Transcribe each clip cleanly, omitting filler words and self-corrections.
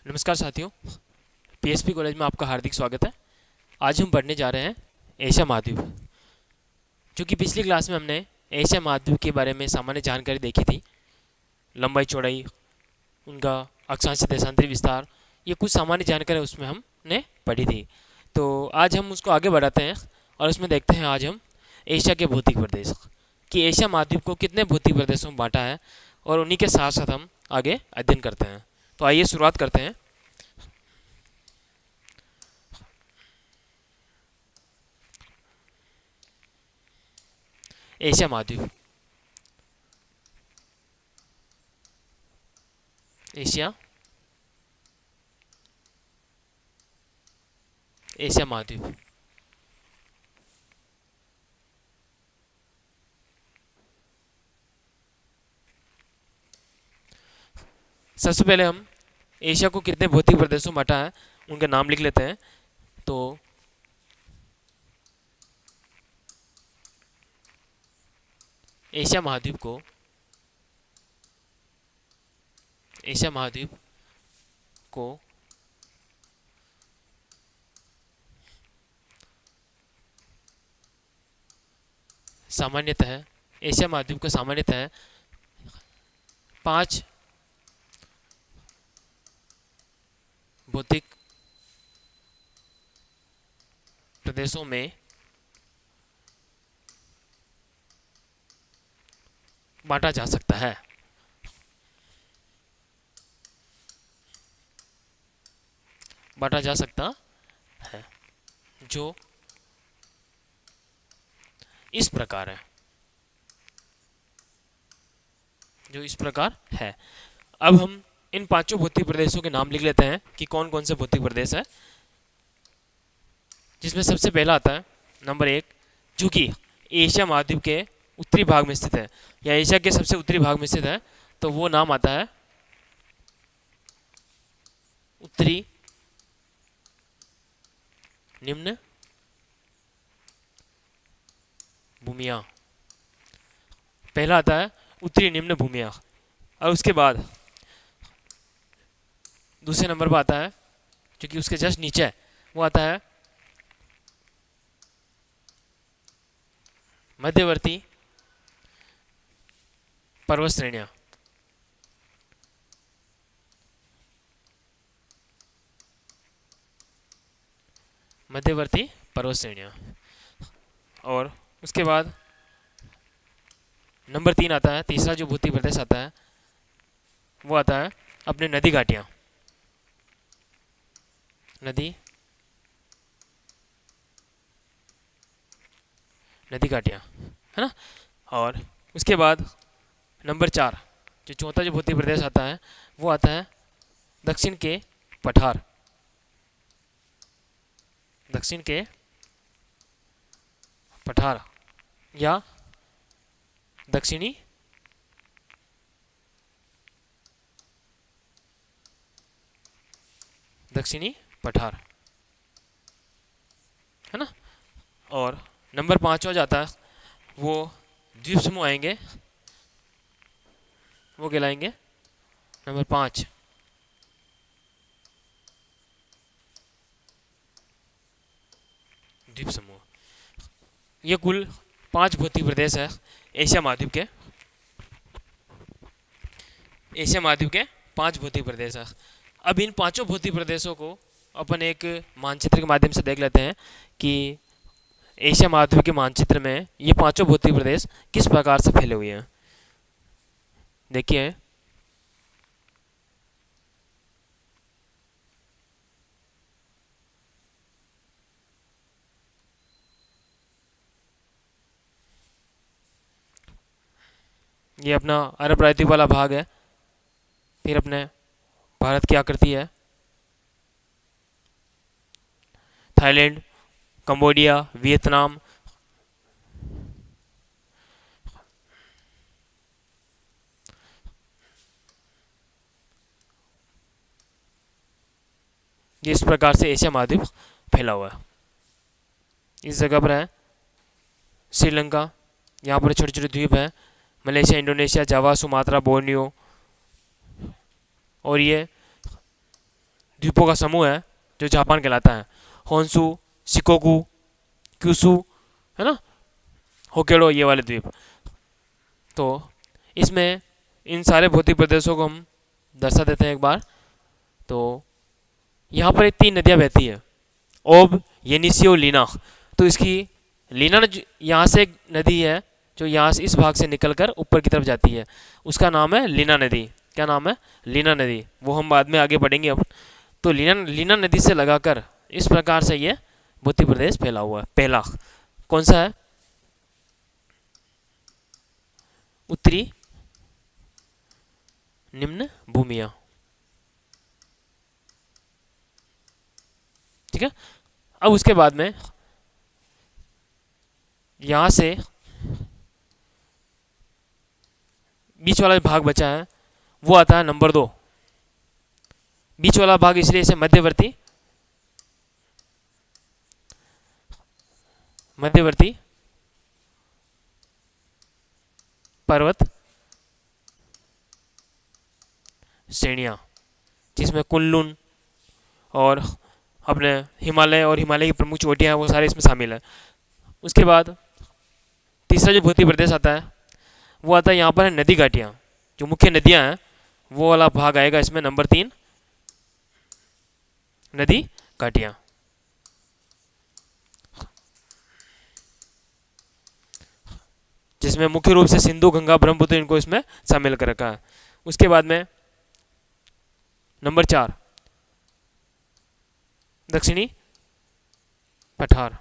नमस्कार साथियों, PSP college में आपका हार्दिक स्वागत है। आज हम पढ़ने जा रहे हैं एशिया महाद्वीप। जो कि पिछली क्लास में हमने एशिया महाद्वीप के बारे में सामान्य जानकारी देखी थी। लंबाई चौड़ाई, उनका अक्षांशीय देशांतरी विस्तार, ये कुछ सामान्य जानकारी उसमें हमने पढ़ी थी। तो आज हम उसको आगे बढ़ाते हैं और उसमें देखते हैं आज हम एशिया के भौतिक प्रदेश कि एशिया महाद्वीप को कितने भौतिक प्रदेशों में बांटा है, और उन्हीं के साथ साथ हम आगे अध्ययन करते हैं। तो आइए शुरुआत करते हैं। एशिया महाद्वीप। एशिया एशिया महाद्वीप। सबसे पहले हम एशिया को कितने भौतिक प्रदेशों में बांटा है उनके नाम लिख लेते हैं। तो एशिया महाद्वीप को एशिया महाद्वीप को सामान्यतः एशिया महाद्वीप को सामान्यतः 5 भौतिक प्रदेशों में बांटा जा सकता है। बांटा जा सकता है, जो इस प्रकार है। जो इस प्रकार है। अब हम इन पांचों भौतिक प्रदेशों के नाम लिख लेते हैं कि कौन कौन से भौतिक प्रदेश है। जिसमें सबसे पहला आता है नंबर 1, जो कि एशिया महाद्वीप के उत्तरी भाग में स्थित है, या एशिया के सबसे उत्तरी भाग में स्थित है। तो वो नाम आता है उत्तरी निम्न भूमिया। पहला आता है उत्तरी निम्न भूमिया, और उसके बाद दूसरे नंबर पर आता है, जो कि उसके जस्ट नीचे है, वो आता है मध्यवर्ती पर्वत श्रेणियां। मध्यवर्ती पर्वत श्रेणियां। और उसके बाद नंबर 3 आता है, तीसरा जो भौतिक प्रदेश आता है वो आता है अपने नदी घाटियां। नदी नदी घाटियां, है ना। और उसके बाद नंबर 4, जो चौथा जो भौतिक प्रदेश आता है वो आता है दक्षिण के पठार। दक्षिण के पठार या दक्षिणी दक्षिणी पठार, है ना। और नंबर 5 हो जाता है, वो द्वीप समूह आएंगे, वो कहलाएंगे नंबर 5 द्वीप समूह। ये कुल 5 भौतिक प्रदेश है एशिया महाद्वीप के। एशिया महाद्वीप के 5 भौतिक प्रदेश है। अब इन पांचों भौतिक प्रदेशों को अपन एक मानचित्र के माध्यम से देख लेते हैं कि एशिया महाद्वीप के मानचित्र में ये पांचों भौतिक प्रदेश किस प्रकार से फैले हुए हैं। देखिए, ये अपना अरब प्रायद्वीप वाला भाग है। फिर अपने भारत की आकृति है, थाईलैंड, कंबोडिया, वियतनाम, ये इस प्रकार से एशिया महाद्वीप फैला हुआ है। इस जगह पर है श्रीलंका, यहाँ पर छोटे छोटे द्वीप हैं, मलेशिया, इंडोनेशिया, जावा, सुमात्रा, बोर्नियो। और ये द्वीपों का समूह है जो जापान कहलाता है। होन्सू, शिकोकू, क्यूसू, है ना, होकेडो, ये वाले द्वीप। तो इसमें इन सारे भौतिक प्रदेशों को हम दर्शा देते हैं एक बार। तो यहाँ पर 3 नदियाँ बहती है, ओब, येनिसी और लीना। तो इसकी लीना यहाँ से एक नदी है जो यहाँ से इस भाग से निकलकर ऊपर की तरफ जाती है, उसका नाम है लीना नदी। क्या नाम है? लीना नदी। वो हम बाद में आगे बढ़ेंगे अब। तो लीना नदी से लगाकर इस प्रकार से ये भौतिक प्रदेश फैला हुआ है। पहला कौन सा है? उत्तरी निम्न भूमिया। ठीक है। अब उसके बाद में यहां से बीच वाला भाग बचा है वो आता है नंबर 2। बीच वाला भाग इसलिए इसे मध्यवर्ती पर्वत श्रेणियां, जिसमें कुनलुन और अपने हिमालय और हिमालय की प्रमुख चोटियां हैं वो सारे इसमें शामिल है। उसके बाद तीसरा जो भौतिक प्रदेश आता है वो आता है यहाँ पर है नदी घाटियाँ। जो मुख्य नदियाँ हैं वो वाला भाग आएगा इसमें नंबर 3, नदी घाटियाँ। जिसमें मुख्य रूप से सिंधु, गंगा, ब्रह्मपुत्र इनको इसमें शामिल कर रखा है। उसके बाद में नंबर 4 दक्षिणी पठार,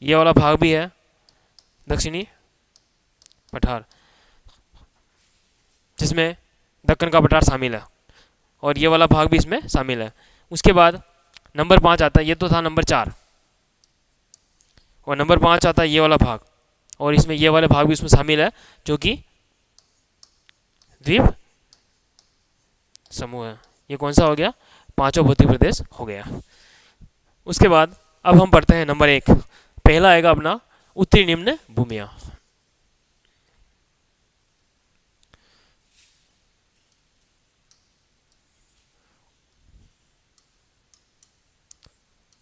ये वाला भाग भी है दक्षिणी पठार, जिसमें दक्कन का पठार शामिल है और ये वाला भाग भी इसमें शामिल है। उसके बाद नंबर 5 आता है, ये तो था नंबर 4, और नंबर 5 आता है ये वाला भाग, और इसमें ये वाले भाग भी इसमें शामिल है जो कि द्वीप समूह है। ये कौन सा हो गया? 5वां भौतिक प्रदेश हो गया। उसके बाद अब हम पढ़ते हैं नंबर 1। पहला आएगा अपना उत्तरी निम्न भूमिया।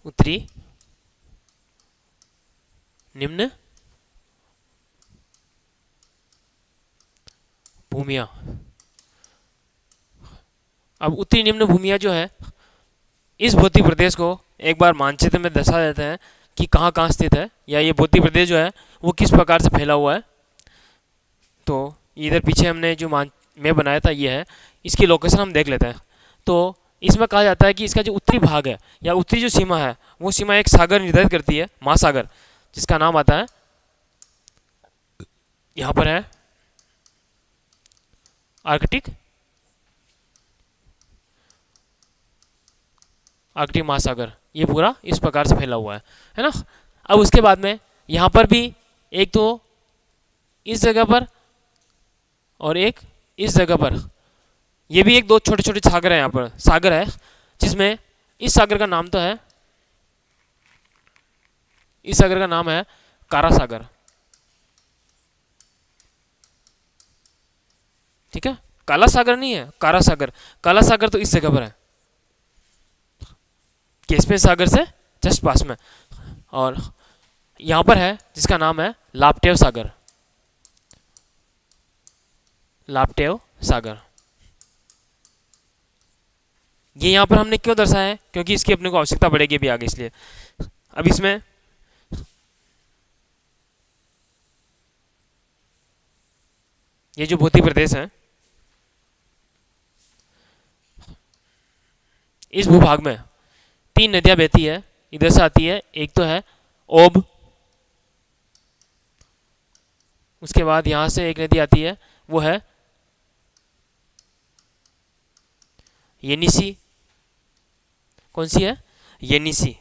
उत्तरी निम्न भूमिया। अब उत्तरी निम्न भूमिया जो है, इस भौतिक प्रदेश को एक बार मानचित्र में दर्शा देते हैं कि कहाँ कहाँ स्थित है, या ये भौतिक प्रदेश जो है वो किस प्रकार से फैला हुआ है। तो इधर पीछे हमने जो मैप बनाया था ये है, इसकी लोकेशन हम देख लेते हैं। तो इसमें कहा जाता है कि इसका जो उत्तरी भाग है या उत्तरी जो सीमा है वो सीमा एक सागर निर्धारित करती है, महासागर, जिसका नाम आता है, यहाँ पर है आर्कटिक महासागर। ये पूरा इस प्रकार से फैला हुआ है ना। अब उसके बाद में यहाँ पर भी एक तो इस जगह पर और एक इस जगह पर, ये भी एक दो छोटे छोटे सागर है, यहाँ पर सागर है, जिसमें इस सागर का नाम तो है, इस सागर का नाम है कारा सागर। ठीक है, काला सागर नहीं है, कारा सागर। काला सागर तो इस जगह पर है, कैस्पियन सागर से जस्ट पास में, और यहां पर है जिसका नाम है लाप्टेव सागर। लाप्टेव सागर ये यहां पर हमने क्यों दर्शाया है? क्योंकि इसकी अपने को आवश्यकता पड़ेगी भी आगे, इसलिए। अब इसमें ये जो भौतिक प्रदेश है, इस भूभाग में 3 नदियां बहती है, इधर से आती है। एक तो है ओब, उसके बाद यहां से एक नदी आती है वो है येनिसी। कौन सी है? येनिसी।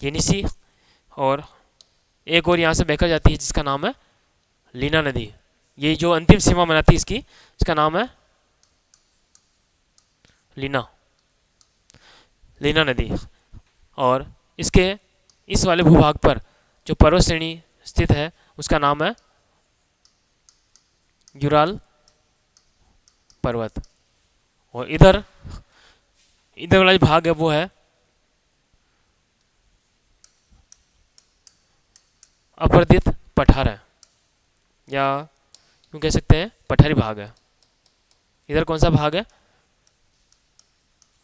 येनिसी, और एक और यहाँ से बहकर जाती है जिसका नाम है लीना नदी। ये जो अंतिम सीमा बनाती है इसकी, इसका नाम है लीना। लीना नदी। और इसके इस वाले भूभाग पर जो पर्वत श्रेणी स्थित है उसका नाम है यूराल पर्वत। और इधर इधर वाला जो भाग है वो है अपरदित पठार है, या यूँ कह सकते हैं पठारी भाग है। इधर कौन सा भाग है?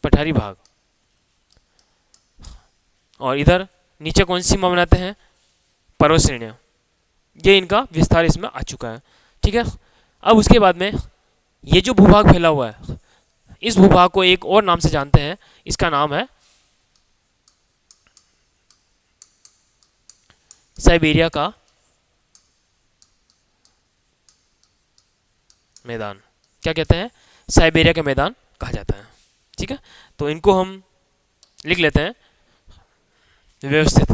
पठारी भाग। और इधर नीचे कौन सी सीमा बनाते हैं? पर्वत श्रेणियाँ। ये इनका विस्तार इसमें आ चुका है। ठीक है। अब उसके बाद में ये जो भूभाग फैला हुआ है, इस भूभाग को एक और नाम से जानते हैं। इसका नाम है साइबेरिया का मैदान। क्या कहते हैं? साइबेरिया का मैदान कहा जाता है। ठीक है। तो इनको हम लिख लेते हैं व्यवस्थित।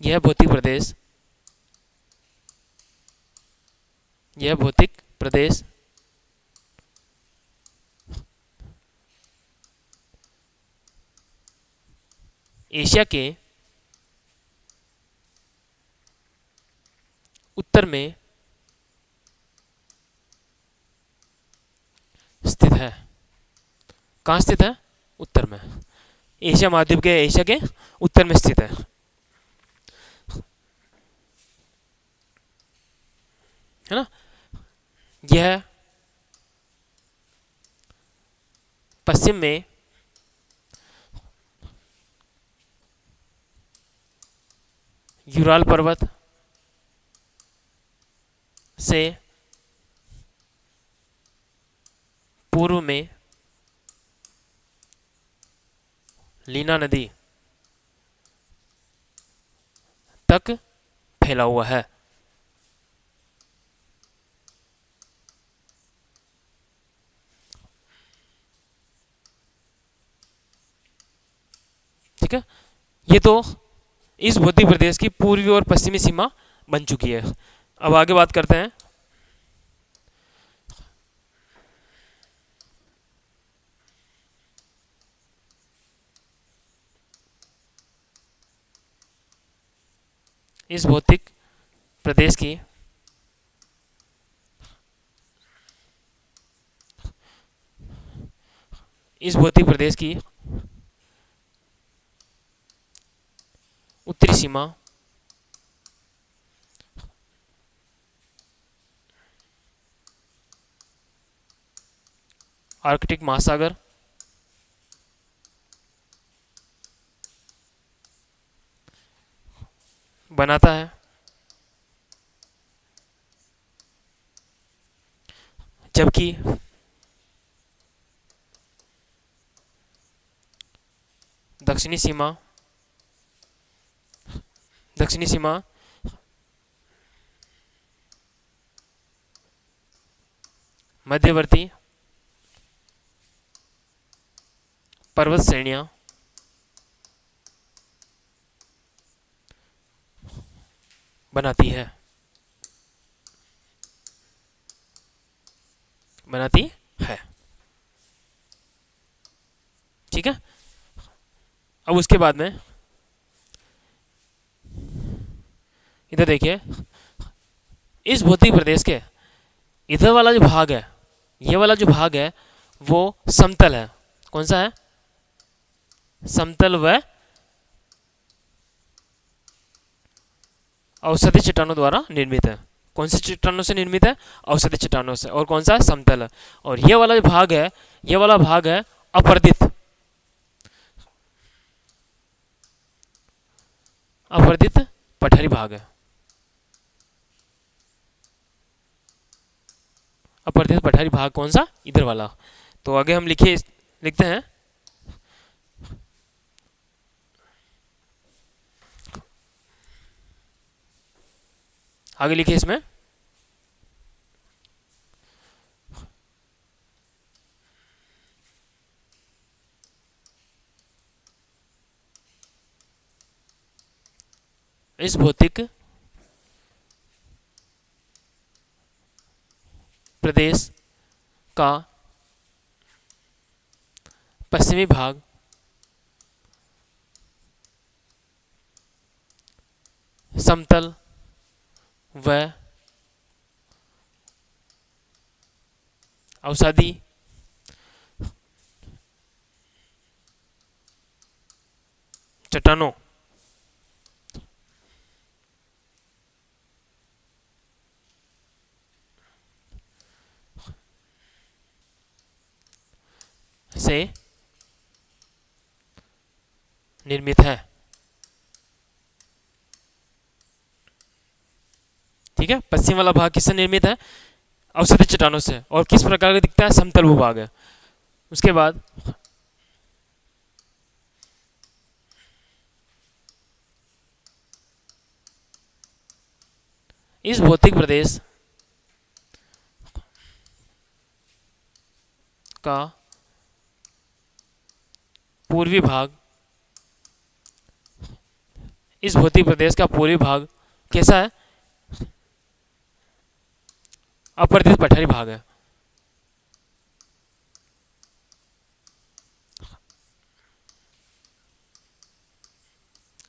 यह भौतिक प्रदेश एशिया के उत्तर में स्थित है। कहाँ स्थित है? उत्तर में। एशिया महाद्वीप के एशिया के उत्तर में स्थित है। है ना? यह पश्चिम में यूराल पर्वत से पूर्व में लीना नदी तक फैला हुआ है। ठीक है। ये तो इस भौतिक प्रदेश की पूर्वी और पश्चिमी सीमा बन चुकी है। अब आगे बात करते हैं इस भौतिक प्रदेश की उत्तरी सीमा आर्कटिक महासागर बनाता है, जबकि दक्षिणी सीमा मध्यवर्ती पर्वत श्रेणियां बनाती है। ठीक है। अब उसके बाद में इधर देखिए, इस भौतिक प्रदेश के इधर वाला जो भाग है, ये वाला जो भाग है वो समतल है। कौन सा है? समतल व औषधि चट्टानों द्वारा निर्मित है। कौन से चट्टानों से निर्मित है? औषधि चट्टानों से। और कौन सा है? समतल है। और ये वाला जो भाग है, ये वाला भाग है अपरदित पठारी भाग है। अपरदित पठारी भाग कौन सा? इधर वाला। तो आगे हम लिखते हैं आगे लिखिए इसमें इस भौतिक प्रदेश का पश्चिमी भाग समतल व अवसादी चट्टानों से निर्मित है। ठीक है, पश्चिम वाला भाग किससे निर्मित है? अवसादी चट्टानों से। और किस प्रकार का दिखता है? समतल भूभाग है। उसके बाद इस भौतिक प्रदेश का पूर्वी भाग, इस भौतिक प्रदेश का पूर्वी भाग कैसा है? अपर्दित पठारी भाग है।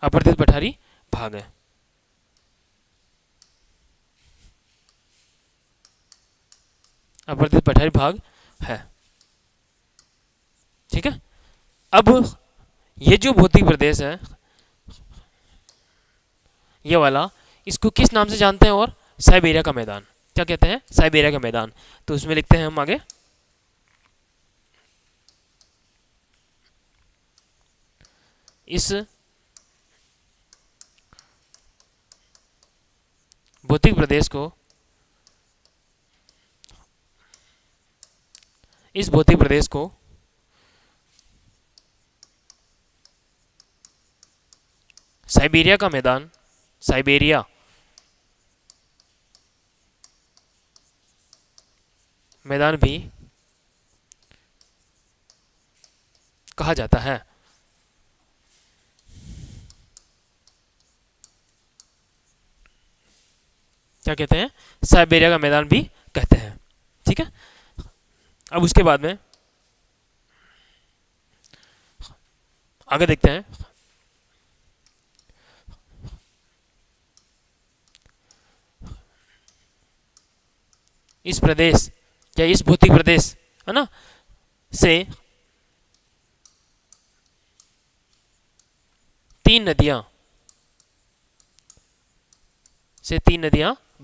अपर्दित पठारी भाग है। अपर्दित पठारी भाग है। ठीक है, अब ये जो भौतिक प्रदेश है ये वाला, इसको किस नाम से जानते हैं? और साइबेरिया का मैदान। क्या कहते हैं? साइबेरिया का मैदान। तो उसमें लिखते हैं हम आगे, इस भौतिक प्रदेश को, इस भौतिक प्रदेश को साइबेरिया का मैदान, साइबेरिया मैदान भी कहा जाता है। क्या कहते हैं? साइबेरिया का मैदान भी कहते हैं। ठीक है, अब उसके बाद में आगे देखते हैं। इस प्रदेश या इस भौतिक प्रदेश है ना से तीन नदियां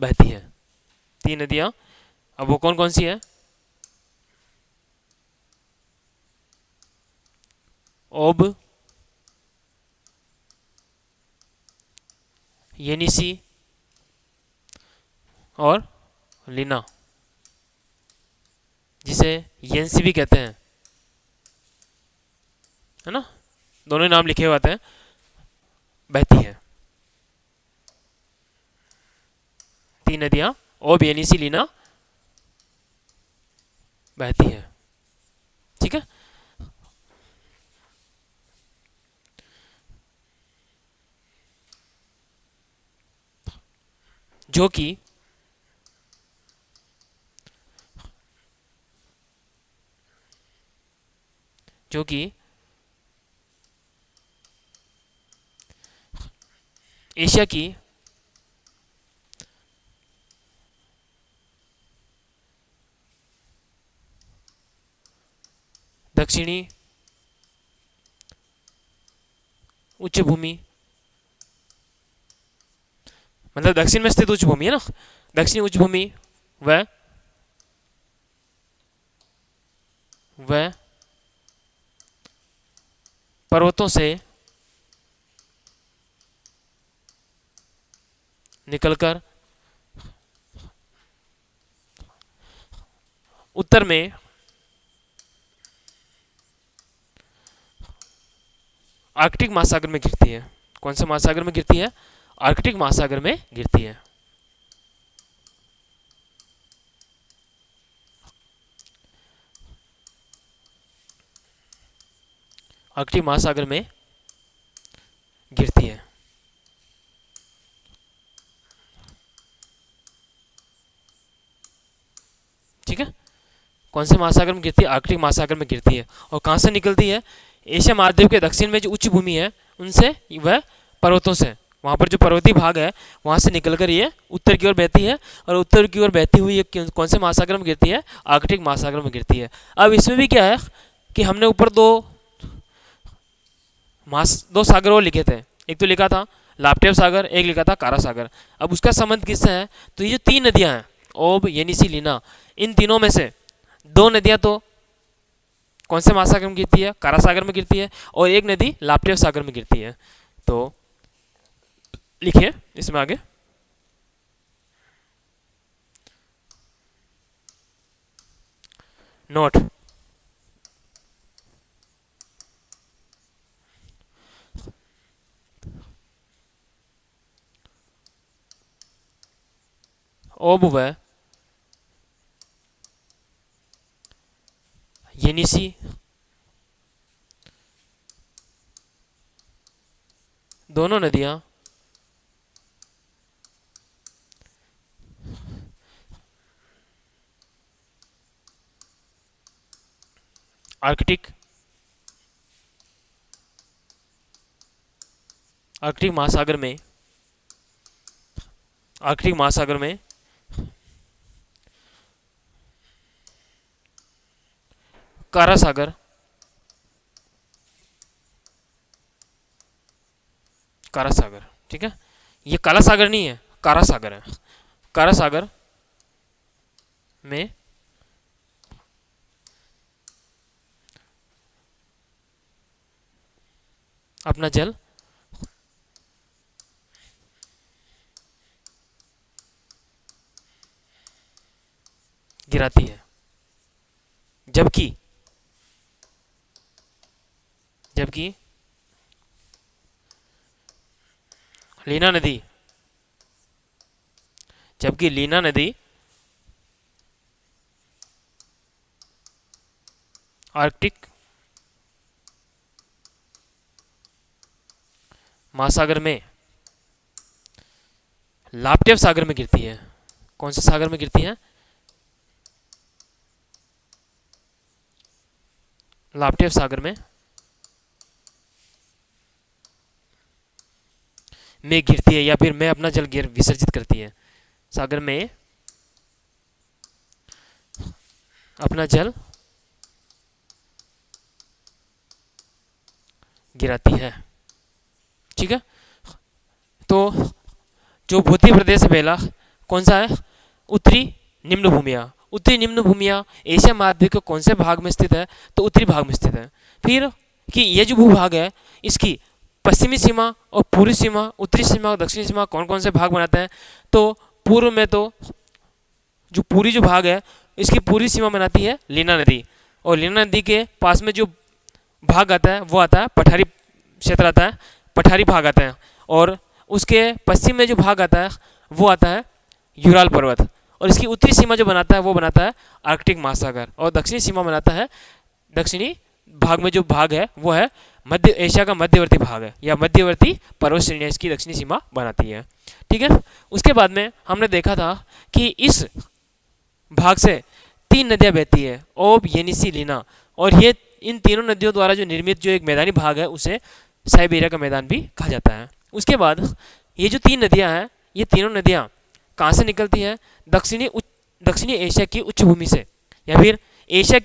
बहती हैं। तीन नदियां, अब वो कौन कौन सी है? ओब, येनिसी और लीना, जिसे येंसी भी कहते हैं, है ना, दोनों नाम लिखे हुए आते हैं, बहती है। तीन नदियां ओब, येनिसी, लीना बहती है। ठीक है, जो कि एशिया की दक्षिणी उच्च भूमि, मतलब दक्षिण में स्थित उच्च भूमि है ना, दक्षिणी उच्च भूमि व पर्वतों से निकलकर उत्तर में आर्कटिक महासागर में गिरती है। कौन से महासागर में गिरती है? आर्कटिक महासागर में गिरती है। आर्कटिक महासागर में गिरती है। कौन से महासागर में गिरती है? आर्कटिक महासागर में गिरती है। और कहाँ से निकलती है? एशिया महाद्वीप के दक्षिण में जो उच्च भूमि है उनसे, वह पर्वतों से, वहाँ पर जो पर्वतीय भाग है वहाँ से निकलकर ये उत्तर की ओर बहती है, और उत्तर की ओर बहती हुई ये कौन से महासागर में गिरती है? आर्कटिक महासागर में गिरती है। अब इसमें भी क्या है कि हमने ऊपर दो सागर और लिखे थे। एक तो लिखा था लाप्टेव सागर, एक लिखा था कारा सागर। अब उसका संबंध किससे है? तो ये जो तीन नदियाँ हैं, ओब, येनिसी, लीना, इन तीनों में से दो नदियाँ तो कौन से महासागर में गिरती है? कारा सागर में गिरती है, और एक नदी लाप्टेव सागर में गिरती है। तो लिखिए इसमें आगे, नोट, ओब व येनिसी दोनों नदियाँ आर्कटिक महासागर में कारा सागर, ठीक है। ये काला सागर नहीं है, कारा सागर है। कारा सागर में अपना जल गिराती है, जबकि लीना नदी आर्कटिक महासागर में लाप्टेव सागर में गिरती है। कौन से सागर में गिरती है? लाप्टेव सागर में गिरती है, या फिर में अपना जल विसर्जित करती है। सागर में अपना जल गिराती है, ठीक है। तो जो भूतलीय प्रदेश है पहला कौन सा है? उत्तरी निम्न भूमिया। उत्तरी निम्न भूमिया एशिया महाद्वीप के कौन से भाग में स्थित है? तो उत्तरी भाग में स्थित है। फिर कि ये जो भूभाग है इसकी पश्चिमी सीमा और पूर्वी सीमा, उत्तरी सीमा और दक्षिणी सीमा कौन कौन से भाग बनाते हैं? तो पूर्व में तो जो पूरी जो भाग है इसकी पूर्वी सीमा बनाती है लीना नदी, और लीना नदी के पास में जो भाग आता है वो आता है पठारी क्षेत्र आता है, पठारी भाग आता है। और उसके पश्चिम में जो भाग आता है वो आता है यूराल पर्वत, और इसकी उत्तरी सीमा जो बनाता है वो बनाता है आर्कटिक महासागर, और दक्षिणी सीमा बनाता है, दक्षिणी भाग में जो भाग है वो है मध्य एशिया का मध्यवर्ती भाग है, या मध्यवर्ती पर्वत श्रेणियाँ इसकी दक्षिणी सीमा बनाती है, ठीक है। उसके बाद में हमने देखा था कि इस भाग से तीन नदियाँ बहती है, ओब, येनिसी, लीना, और ये इन तीनों नदियों द्वारा जो निर्मित जो एक मैदानी भाग है उसे साइबेरिया का मैदान भी कहा जाता है। उसके बाद ये जो तीन नदियाँ हैं ये तीनों नदियाँ कहाँ से निकलती है? दक्षिणी एशिया की उच्च भूमि से, या फिर एशिया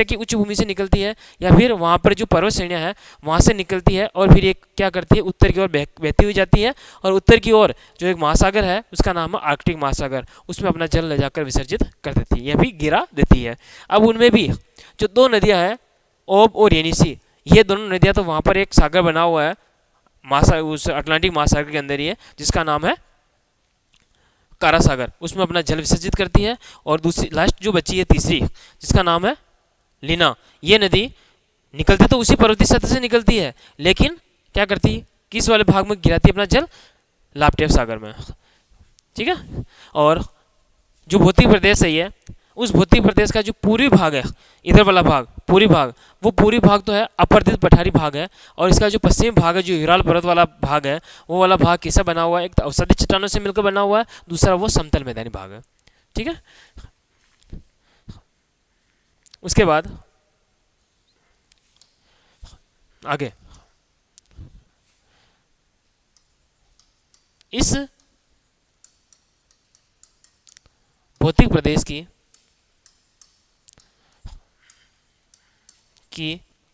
की उच्च भूमि से निकलती है, या फिर वहाँ पर जो पर्वत श्रेणियाँ हैं वहाँ से निकलती है, और फिर एक क्या करती है उत्तर की ओर बहती हुई जाती है, और उत्तर की ओर जो एक महासागर है उसका नाम है आर्कटिक महासागर, उसमें अपना जल ले जाकर विसर्जित कर देती है, यह भी गिरा देती है। अब उनमें भी जो दो नदियाँ हैं ओब और येनिसी, ये दोनों नदियाँ तो वहाँ पर एक सागर बना हुआ है उस अटलांटिक महासागर के अंदर ही है जिसका नाम है कारा सागर, उसमें अपना जल विसर्जित करती है। और दूसरी लास्ट जो बची है तीसरी जिसका नाम है लीना, ये नदी निकलती तो उसी पर्वतीय सतह से निकलती है, लेकिन क्या करती किस वाले भाग में गिराती है अपना जल? लाप्टेव सागर में, ठीक है। और जो भौतिक प्रदेश है ये, उस भौतिक प्रदेश का जो पूर्वी भाग है, इधर वाला भाग पूर्वी भाग, वो पूर्वी भाग तो है अपर्दित पठारी भाग है, और इसका जो पश्चिमी भाग है जो यूराल पर्वत वाला भाग है वो वाला भाग किससे बना हुआ है? एक तो अवसादी चट्टानों से मिलकर बना हुआ है, दूसरा वो समतल मैदानी भाग है, ठीक है। उसके बाद आगे इस भौतिक प्रदेश की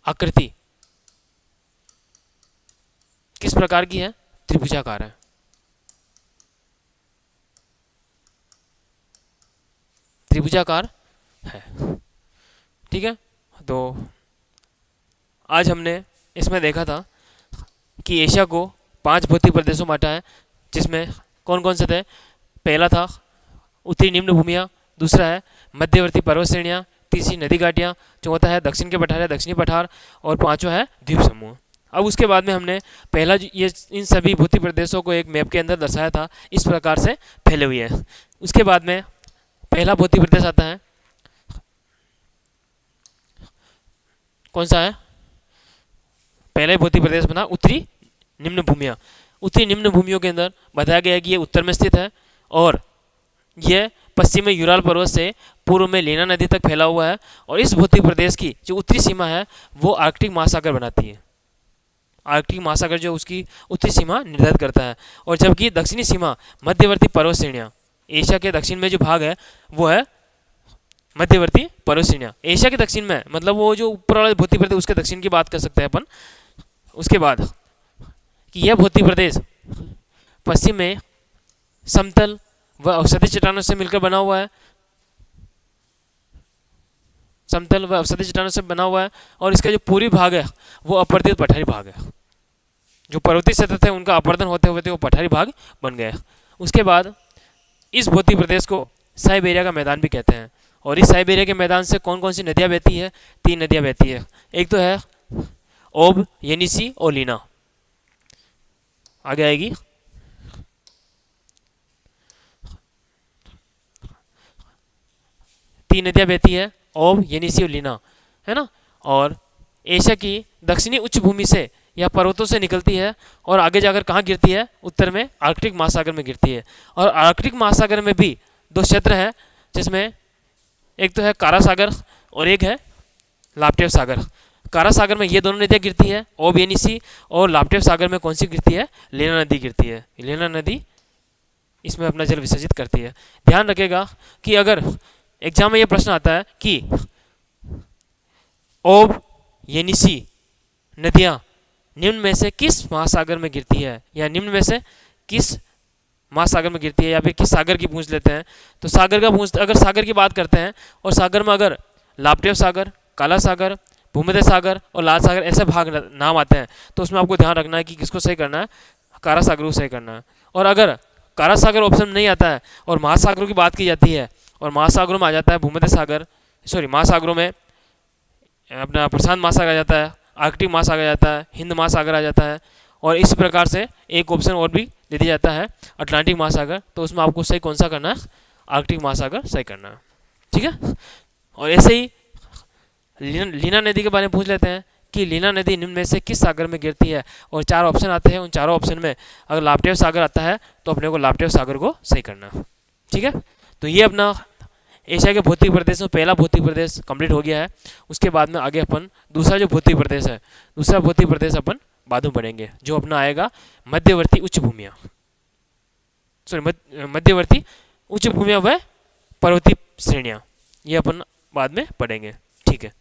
आकृति किस प्रकार की है? त्रिभुजाकार है। त्रिभुजाकार है। ठीक है, तो आज हमने इसमें देखा था कि एशिया को 5 भौतिक प्रदेशों में बांटा है, जिसमें कौन कौन से थे? पहला था उत्तरी निम्न भूमियाँ, दूसरा है मध्यवर्ती पर्वत श्रेणियाँ, तीसरी नदी घाटियाँ, चौथा है दक्षिण के पठार या दक्षिणी पठार, और पांचवा है द्वीप समूह। अब उसके बाद में हमने पहला ये इन सभी भौतिक प्रदेशों को एक मैप के अंदर दर्शाया था, इस प्रकार से फैले हुए हैं। उसके बाद में पहला भौतिक प्रदेश आता है, कौन सा है? पहला भौतिक प्रदेश बना उत्तरी निम्न भूमियाँ। उत्तरी निम्न भूमियों के अंदर बताया गया है कि ये उत्तर में स्थित है और यह पश्चिम में यूराल पर्वत से पूर्व में लेना नदी तक फैला हुआ है, और इस भौतिक प्रदेश की जो उत्तरी सीमा है वो आर्कटिक महासागर बनाती है। आर्कटिक महासागर जो उसकी उत्तरी सीमा निर्धारित करता है, और जबकि दक्षिणी सीमा मध्यवर्ती पर्वत श्रेणियाँ, एशिया के दक्षिण में जो भाग है वो है मध्यवर्ती पर्वत श्रेणियाँ। एशिया के दक्षिण में मतलब वो जो ऊपर वाला भौतिक प्रदेश उसके दक्षिण की बात कर सकते हैं अपन। उसके बाद कि यह भौतिक प्रदेश पश्चिम में समतल व अवसतही चट्टानों से मिलकर बना हुआ है, समतल व अवसतही चट्टानों से बना हुआ है, और इसका जो पूर्वी भाग है वो अपर्दित पठारी भाग है। जो पर्वतीय सतह थे उनका अपर्दन होते हुए वो पठारी भाग बन गया। उसके बाद इस भौतिक प्रदेश को साइबेरिया का मैदान भी कहते हैं, और इस साइबेरिया के मैदान से कौन कौन सी नदियाँ बहती है? 3 नदियाँ बहती है। एक तो है ओब, येनिसी और लीना। आगे आएगी तीन नदियाँ बहती है, ओब, येनिसी और लीना, है ना। और एशिया की दक्षिणी उच्च भूमि से या पर्वतों से निकलती है और आगे जाकर कहाँ गिरती है? उत्तर में आर्कटिक महासागर में गिरती है। और आर्कटिक महासागर में भी 2 क्षेत्र हैं, जिसमें एक तो है कारा सागर और एक है लाप्टेव सागर। कारा सागर में ये दोनों नदियाँ गिरती है, ओब, येनिसी, और लाप्टेव सागर में कौन सी गिरती है? लेना नदी गिरती है। लेना नदी इसमें अपना जल विसर्जित करती है। ध्यान रखेगा कि अगर एग्जाम में ये प्रश्न आता है कि ओब, येनिसी नदियाँ निम्न में से किस महासागर में गिरती है, या निम्न में से किस महासागर में गिरती है, या फिर किस सागर की पूछ लेते हैं, तो सागर का पूछ, अगर सागर की बात करते हैं और सागर में अगर लाप्टेव सागर, काला सागर, भूमध्य सागर और लाल सागर ऐसे भाग नाम आते हैं, तो उसमें आपको ध्यान रखना है कि किसको सही करना है? कारा सागर को सही करना है। और अगर कारा सागर ऑप्शन में नहीं आता है और महासागरों की बात की जाती है, और महासागरों में आ जाता है भूमध्य सागर, सॉरी महासागरों में अपना प्रशांत महासागर आ जाता है, आर्कटिक महासागर आ जाता है, हिंद महासागर आ जाता है, और इस प्रकार से एक ऑप्शन और भी दे दिया जाता है अटलांटिक महासागर। तो उसमें आपको सही कौन सा करना है? आर्कटिक महासागर सही करना है। ठीक है, और ऐसे ही लीना नदी के बारे में पूछ लेते हैं कि लीना नदी निम्न में से किस सागर में गिरती है, और 4 ऑप्शन आते हैं। उन चारों ऑप्शन में अगर लाप्टेव सागर आता है तो अपने को लाप्टेव सागर को सही करना है। ठीक है, तो ये अपना एशिया के भौतिक प्रदेश में पहला भौतिक प्रदेश कंप्लीट हो गया है। उसके बाद में आगे अपन दूसरा जो भौतिक प्रदेश है, दूसरा भौतिक प्रदेश अपन बाद में पढ़ेंगे, जो अपना आएगा मध्यवर्ती उच्च भूमियाँ, सॉरी मध्यवर्ती उच्च भूमियाँ व पर्वतीय श्रेणियाँ। ये अपन बाद में पढ़ेंगे। ठीक है।